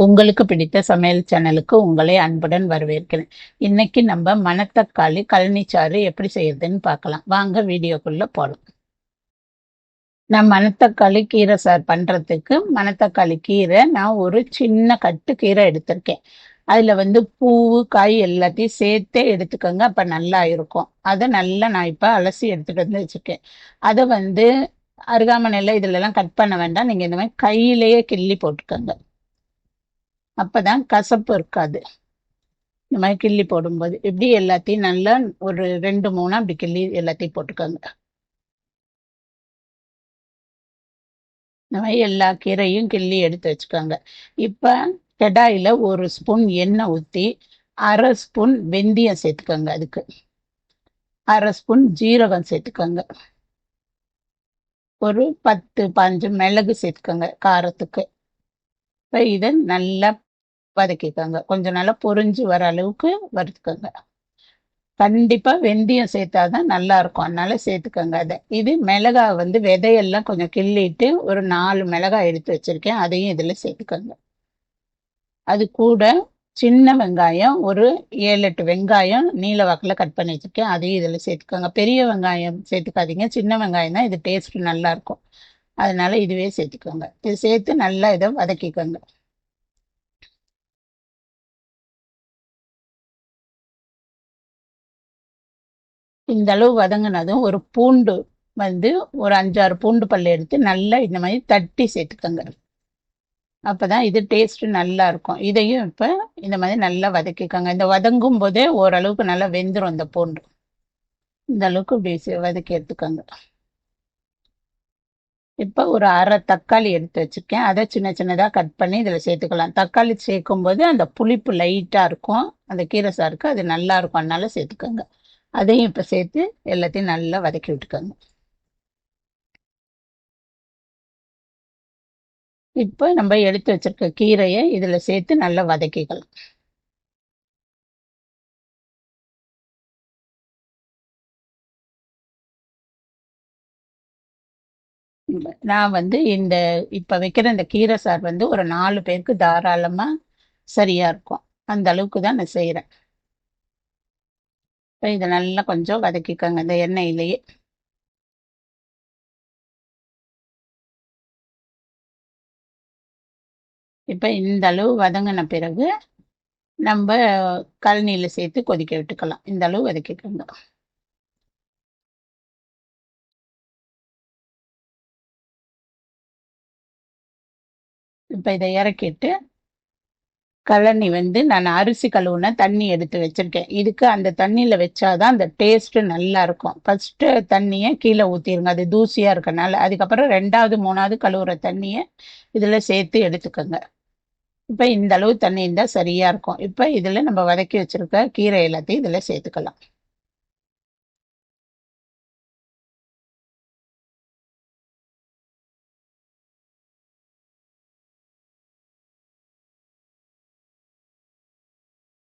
உங்களுக்கு பிடித்த சமையல் சேனலுக்கு உங்களை அன்புடன் வரவேற்கிறேன். இன்னைக்கு நம்ம மணத்தக்காளி கழனிச்சாறு எப்படி செய்யறதுன்னு பார்க்கலாம். வாங்க வீடியோக்குள்ள போகலாம். நான் மணத்தக்காளி கீரை சார் பண்றதுக்கு மணத்தக்காளி கீரை நான் ஒரு சின்ன கட்டு கீரை எடுத்திருக்கேன். அதுல பூவு காய் எல்லாத்தையும் சேர்த்தே எடுத்துக்கோங்க, அப்ப நல்லா இருக்கும். அதை நல்லா நான் இப்ப அலசி எடுத்துட்டு வந்து வச்சிருக்கேன். அதை அருகாமனையில இதுல எல்லாம் கட் பண்ண வேண்டாம், நீங்க இந்த மாதிரி கையிலேயே கிள்ளி போட்டுக்கோங்க. அப்பதான் கசப்பு இருக்காது. இந்த மாதிரி கிள்ளி போடும்போது இப்படி எல்லாத்தையும் நல்லா ஒரு 2-3 அப்படி கிள்ளி எல்லாத்தையும் போட்டுக்கோங்க. இந்த மாதிரி எல்லா கீரையும் கிள்ளி எடுத்து வச்சுக்கோங்க. இப்ப கடாயில 1 ஸ்பூன் எண்ணெய் ஊற்றி 1/2 ஸ்பூன் வெந்தயம் சேர்த்துக்கோங்க. அதுக்கு 1/2 ஸ்பூன் ஜீரகம் சேர்த்துக்கோங்க. ஒரு 10-15 மிளகு சேர்த்துக்கோங்க காரத்துக்கு. இப்போ இதை நல்லா வதக்கிக்கோங்க. கொஞ்சம் நல்லா பொரிஞ்சு வர அளவுக்கு வறுத்துக்கோங்க. கண்டிப்பா வெந்தயம் சேர்த்தாதான் நல்லா இருக்கும், அதனால சேர்த்துக்கோங்க. அதை இது மிளகாய் விதையெல்லாம் கொஞ்சம் கிள்ளிட்டு ஒரு 4 மிளகாய் எடுத்து வச்சிருக்கேன், அதையும் இதுல சேர்த்துக்கோங்க. அது கூட சின்ன வெங்காயம் ஒரு 7-8 வெங்காயம் நீல வாக்கில் கட் பண்ணி வச்சிருக்கேன், அதையும் இதுல சேர்த்துக்கோங்க. பெரிய வெங்காயம் சேர்த்துக்காதீங்க, சின்ன வெங்காயம் தான் இது டேஸ்ட் நல்லா இருக்கும், அதனால இதுவே சேர்த்துக்கோங்க. இது சேர்த்து நல்லா இதை வதக்கிக்கோங்க. இந்த அளவு வதங்கினதும் ஒரு பூண்டு ஒரு 5-6 பூண்டு பல்லு எடுத்து நல்லா இந்த மாதிரி தட்டி சேர்த்துக்கோங்க. அப்பதான் இது டேஸ்ட் நல்லா இருக்கும். இதையும் இப்ப இந்த மாதிரி நல்லா வதக்கிக்கோங்க. இந்த வதங்கும் போதே ஓரளவுக்கு நல்லா வெந்துடும் இந்த பூண்டு. இந்த அளவுக்கு இப்படி வதக்கி எடுத்துக்கோங்க. இப்ப ஒரு 1/2 தக்காளி எடுத்து வச்சிருக்கேன், அதை சின்ன சின்னதா கட் பண்ணி இதுல சேர்த்துக்கலாம். தக்காளி சேர்க்கும் போது அந்த புளிப்பு லைட்டா இருக்கும், அந்த கீரை சாருக்கு அது நல்லா இருக்கும், அதனால சேர்த்துக்கோங்க. அதையும் இப்ப சேர்த்து எல்லாத்தையும் நல்லா வதக்கி விட்டுக்கோங்க. இப்ப நம்ம எடுத்து வச்சிருக்க கீரையை இதுல சேர்த்து நல்லா வதக்கிக்கலாம். நான் இந்த இப்ப வைக்கிற இந்த கீரை சார் ஒரு 4 பேருக்கு தாராளமா சரியா இருக்கும். அந்த அளவுக்கு தான் நான் செய்யறேன். இப்ப இதை நல்லா கொஞ்சம் வதக்கிக்கோங்க இந்த எண்ணெயிலேயே. இப்ப இந்த அளவு வதங்கின பிறகு நம்ம கழனியில சேர்த்து கொதிக்க விட்டுக்கலாம். இந்த அளவு வதக்கிக்கோங்க. இப்ப இதை இறக்கிட்டு கழனி நான் அரிசி கழுவுன தண்ணி எடுத்து வச்சிருக்கேன். இதுக்கு அந்த தண்ணியில வச்சாதான் அந்த டேஸ்ட் நல்லா இருக்கும். ஃபர்ஸ்ட் தண்ணியை கீழே ஊத்திருங்க, அது தூசியா இருக்கனால. அதுக்கப்புறம் 2வது 3வது கழுவுற தண்ணியை இதுல சேர்த்து எடுத்துக்கோங்க. இப்ப இந்த அளவு தண்ணி இருந்தா சரியா இருக்கும். இப்ப இதுல நம்ம வதக்கி வச்சிருக்க கீரை எல்லாத்தையும் இதுல சேர்த்துக்கலாம்.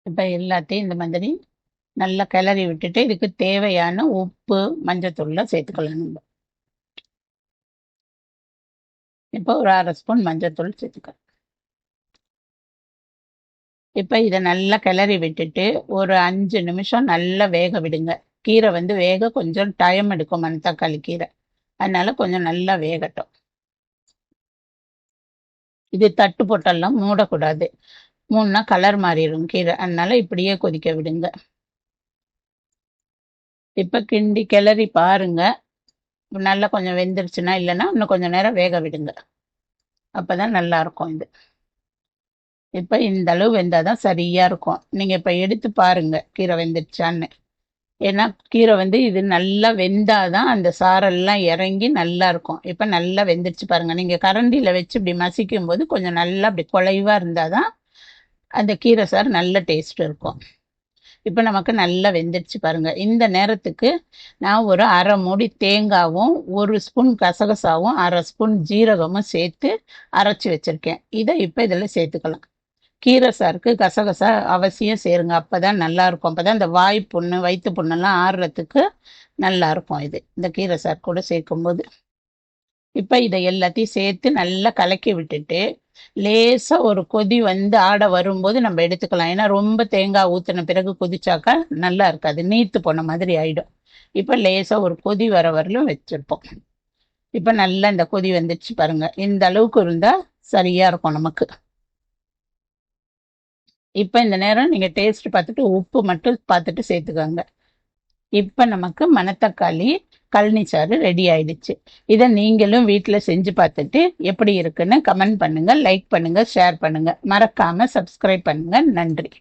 இப்ப எல்லாத்தையும் இந்த மாதிரி நல்லா கிளறி விட்டுட்டு இதுக்கு தேவையான உப்பு மஞ்சத்தூள்ல சேர்த்துக்கலாம். நம்ம இப்போ ஒரு 1/2 ஸ்பூன் மஞ்சத்தூள் சேர்த்துக்கலாம். இப்ப இதை நல்லா கிளறி விட்டுட்டு ஒரு 5 நிமிஷம் நல்லா வேக விடுங்க. கீரை வேக கொஞ்சம் டைம் எடுக்கும், மணத்தக்காளி கீரை, அதனால கொஞ்சம் நல்லா வேகட்டும். இது தட்டு போட்டெல்லாம் மூடக்கூடாது, மூணுனா கலர் மாறிடும் கீரை, அதனால இப்படியே கொதிக்க விடுங்க. இப்ப கிண்டி கிளறி பாருங்க, நல்லா கொஞ்சம் வெந்துருச்சுன்னா, இல்லைன்னா இன்னும் கொஞ்சம் நேரம் வேக விடுங்க, அப்பதான் நல்லா இருக்கும் இது. இப்ப இந்த அளவு வெந்தாதான் சரியா இருக்கும். நீங்க இப்ப எடுத்து பாருங்க கீரை வெந்துருச்சான்னு. ஏன்னா கீரை இது நல்லா வெந்தாதான் அந்த சாரெல்லாம் இறங்கி நல்லா இருக்கும். இப்ப நல்லா வெந்துருச்சு பாருங்க. நீங்க கரண்டியில வச்சு இப்படி மசிக்கும் போது கொஞ்சம் நல்லா அப்படி குழைவா இருந்தாதான் அந்த கீரை சார் நல்ல டேஸ்ட் இருக்கும். இப்ப நமக்கு நல்லா வெந்துருச்சு பாருங்க. இந்த நேரத்துக்கு நான் ஒரு 1/2 மூடி தேங்காவும் 1 ஸ்பூன் கசகசாவும் 1/2 ஸ்பூன் ஜீரகமும் சேர்த்து அரைச்சி வச்சிருக்கேன். இதை இப்ப இதுல சேர்த்துக்கலாம். கீரை சாருக்கு கசகசா அவசியம் சேருங்க, அப்பதான் நல்லா இருக்கும். அப்பதான் இந்த வாய் புண்ணு வயிற்று புண்ணெல்லாம் ஆறுறதுக்கு நல்லா இருக்கும் இது, இந்த கீரை சார் கூட சேர்க்கும் போது. இப்ப இதை எல்லாத்தையும் சேர்த்து நல்லா கலக்கி விட்டுட்டு லேசாக ஒரு கொதி வந்து ஆடை வரும்போது நம்ம எடுத்துக்கலாம். ஏன்னா ரொம்ப தேங்காய் ஊற்றின பிறகு கொதிச்சாக்கா நல்லா இருக்காது, நீத்து போன மாதிரி ஆயிடும். இப்போ லேசாக ஒரு கொதி வர வரலும் வச்சிருப்போம். இப்போ நல்லா இந்த கொதி வந்துடுச்சு பாருங்க. இந்த அளவுக்கு இருந்தால் சரியா இருக்கும் நமக்கு. இப்போ இந்த நேரம் நீங்கள் டேஸ்ட் பார்த்துட்டு உப்பு மட்டும் பார்த்துட்டு சேர்த்துக்கோங்க. இப்போ நமக்கு மணத்தக்காளி கழனி சாறு ரெடி ஆயிடுச்சு. இதை நீங்களும் வீட்டில் செஞ்சு பார்த்துட்டு எப்படி இருக்குன்னு கமெண்ட் பண்ணுங்க, லைக் பண்ணுங்க, ஷேர் பண்ணுங்க, மறக்காம சப்ஸ்கிரைப் பண்ணுங்க. நன்றி.